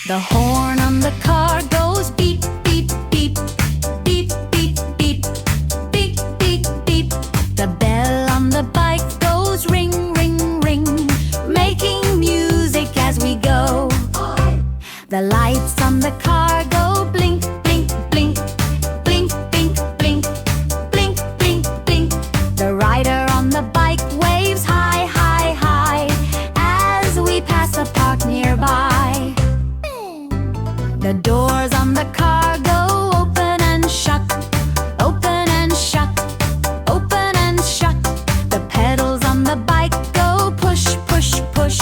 The horn on the car goes beep, beep, beep, beep, beep, beep, beep, beep, beep. The bell on the bike goes ring, ring, ring, making music as we go. The lights on the car go blink, blink, blink, blink, blink, blink, blink, blink, blink. The rider on the bike waves high, high, high as we pass a park nearby. The doors on the car go open and shut, open and shut, open and shut. The pedals on the bike go push, push, push,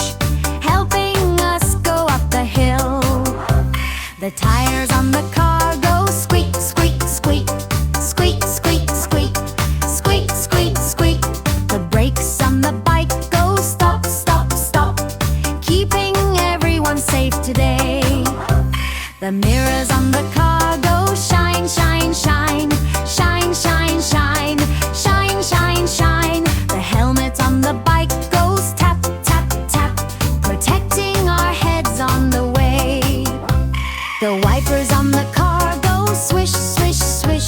helping us go up the hill. The tires on the car go squeak, squeak, squeak, squeak, squeak, squeak, squeak, squeak, squeak. The brakes on the bike go stop, stop, stop, keeping everyone safe today. The mirrors on the car go shine, shine, shine, shine, shine, shine, shine, shine, shine. The helmet on the bike goes tap, tap, tap, protecting our heads on the way. The wipers on the car go swish, swish, swish,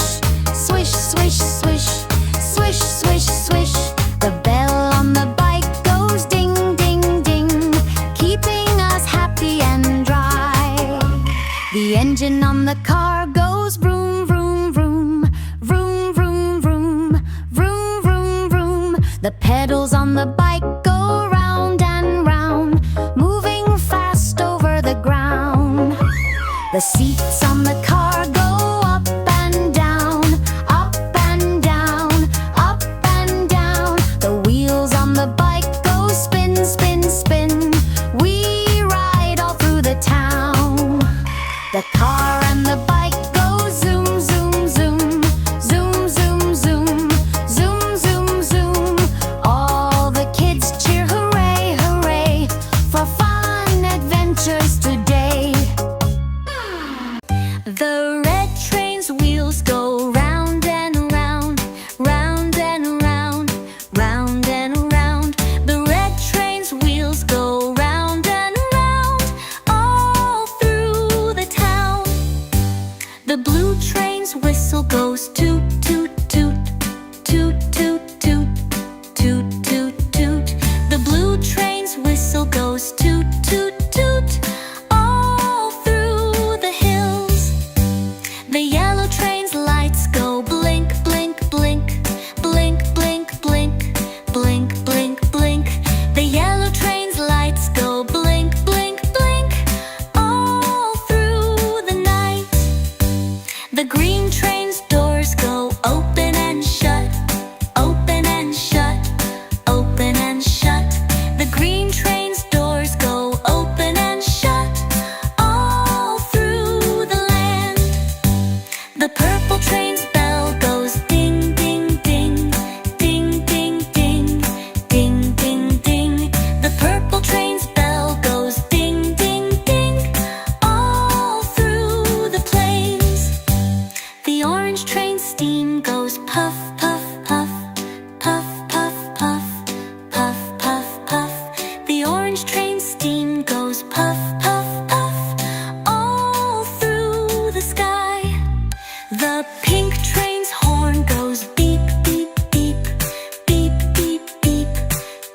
swish, swish, swish, swish, swish, swish. The bell on the bike goes ding, ding, ding, keeping us happy and dry. The engine on the car goes vroom, vroom, vroom, vroom, vroom, vroom, vroom, vroom, vroom. The pedals on the bike go round and round, moving fast over the ground. The seats on the car go up and down, up and down, up and down. The wheels on the bike go spin, spin, spin. We ride all through the town. The car and the bike go zoom, zoom, zoom, zoom, zoom, zoom, zoom, zoom, zoom. All the kids cheer hooray, hooray for fun adventures today. The red train's wheels go round and round, round and round, round and round. The red train's wheels go round and round, all through the town. The blue train's whistle goes toot, toot, toot, toot, toot, toot, toot, toot, toot. The blue train's whistle goes toot, toot, toot, all through the hills. The yellow train's lights go blink, blink, blink, blink, blink, blink, blink, blink, blink. The yellow train's lights go blink, blink, blink, all through the night. The green train's doors go open and shut, open and shut, open and shut. The green train's doors go open and shut, all through the land. The purple train's bell goes ding, ding, ding, ding, ding, ding, ding, ding, ding. The purple train's bell goes ding, ding, ding, all through the plains. The orange train's steam goes puff, puff, puff, puff, puff, puff, puff, puff, puff. The orange train's steam goes puff, puff, puff, all through the sky. The pink train's horn goes beep, beep, beep, beep, beep, beep,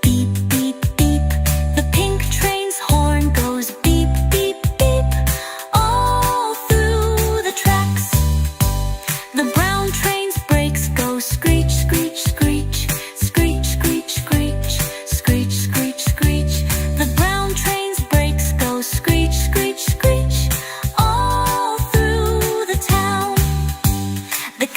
beep, beep, beep. The pink train's horn goes beep, beep, beep, all through the tracks. The brown train's brakes go screech, screech, screech, screech, screech, screech, screech, screech, screech. The brown train's brakes go screech, screech, screech, all through the town. The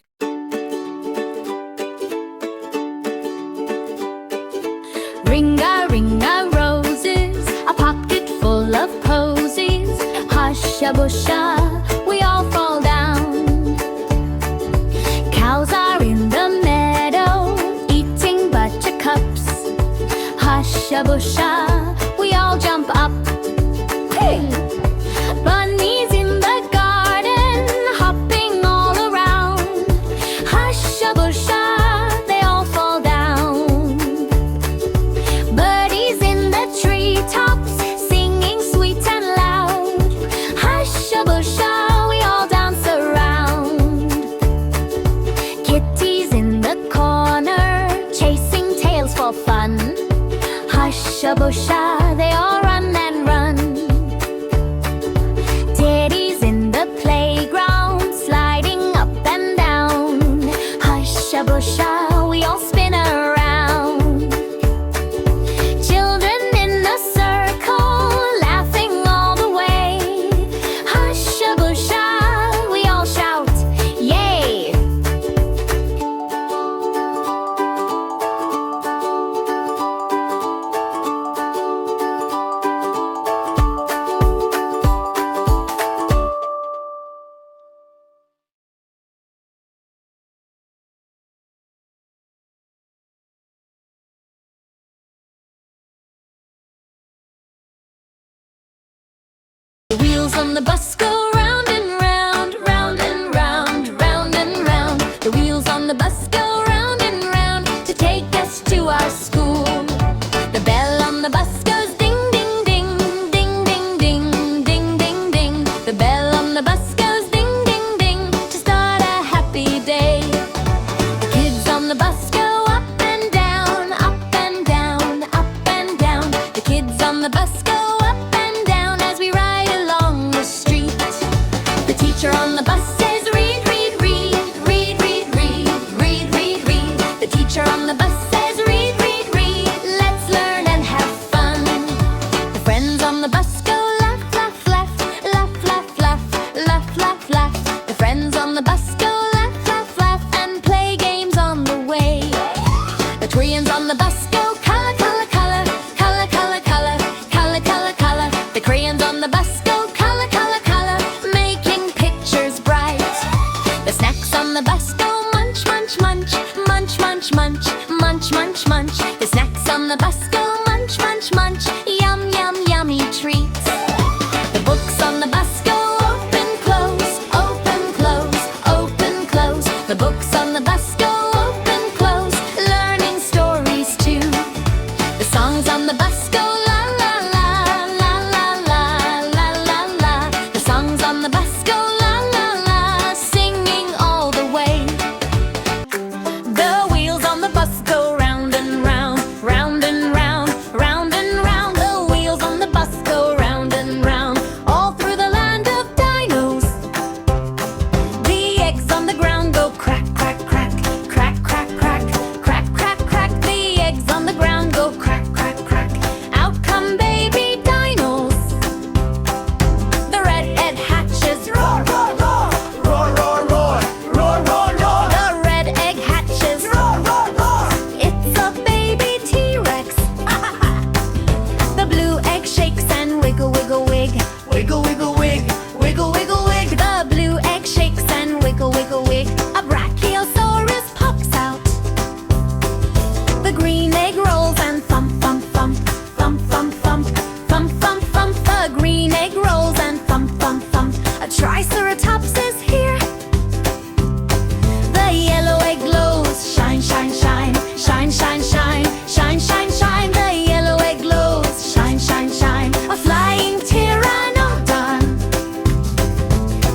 ring-a, ring-a roses, a pocket full of posies. Hush-a-bush-a, we all fall down. Cows are in the meadow, eating buttercups. Hush-a-bush-a, we all jump up. Hey! Bunnies in the garden, hopping all around. Hush-a-bush-a, they all fall down. Birdies in the treetops, singing sweet and loud. The wheels on the bus go round and round, round and round, round and round. The wheels on the bus go round and round to take us to our school. The bell on the bus goes ding, ding, ding, ding, ding, ding, ding, ding, ding. The bell on the bus goes ding, ding, ding to start a happy day. The kids on the bus go up and down, up and down, up and down. The kids on the bus go up and down as we ride along the street. The teacher on the bus says read, read, read, read, read, read, read, read, read. The teacher on the bus says read, read, read. Let's learn and have fun. The friends on the bus go laugh, laugh, laugh, laugh, laugh, laugh, laugh, laugh, laugh. The friends on the bus go laugh, laugh, laugh and play games on the way. The Koreans on the bus go color, color, color, color, color, color, color, color, color. The crayons on the bus go color, color, color, making pictures bright. The snacks on the bus go munch, munch, munch, munch, munch, munch, munch, munch, munch. The snacks on the bus go munch, munch, munch, yum, yum, yummy treats. The books on the bus go open, close, open, close, open, close. The books on the bus go open, close, learning stories too. The songs on the bus go la la la la la la la la la. The songs on the bus go la la la, singing all the way. The wheels on the bus go round and round, round and round, round and round. The wheels on the bus go round and round, all through the land of dinos. The eggs on the ground go crack, crack, crack, crack, crack, crack, crack, crack, crack. The eggs on the ground go crack, crack, crack. Out come baby dinos. The red egg hatches roar, roar, roar, roar, roar, roar, roar, roar, roar. The red egg hatches roar, roar, roar. It's a baby T-Rex. The blue egg shakes and wiggle, wiggle, wig, wiggle, wiggle, wig, wiggle, wiggle, wig. The blue egg shakes and wiggle, wiggle, wig. A brachiosaurus pops out. The green egg rolls and thump, thump, thump, thump, thump, thump, thump, thump, thump. The green egg rolls and thump, thump, thump. A triceratops is here. The yellow egg glows, shine, shine, shine, shine, shine, shine, shine, shine, shine. The yellow egg glows, shine, shine, shine. A flying pteranodon.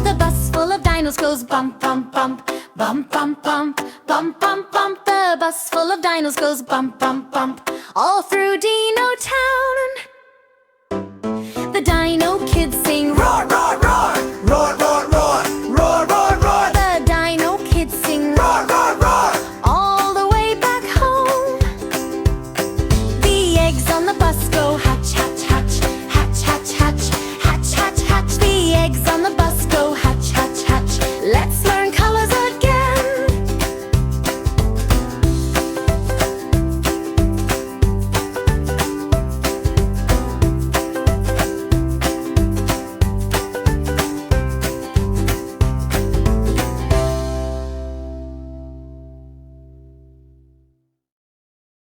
The bus full of dinos goes bump, bump, bump, bump, bump, bump, bump, bump, bump. The bus full of dinos goes bump, bump, bump, all through Dino Town. The dino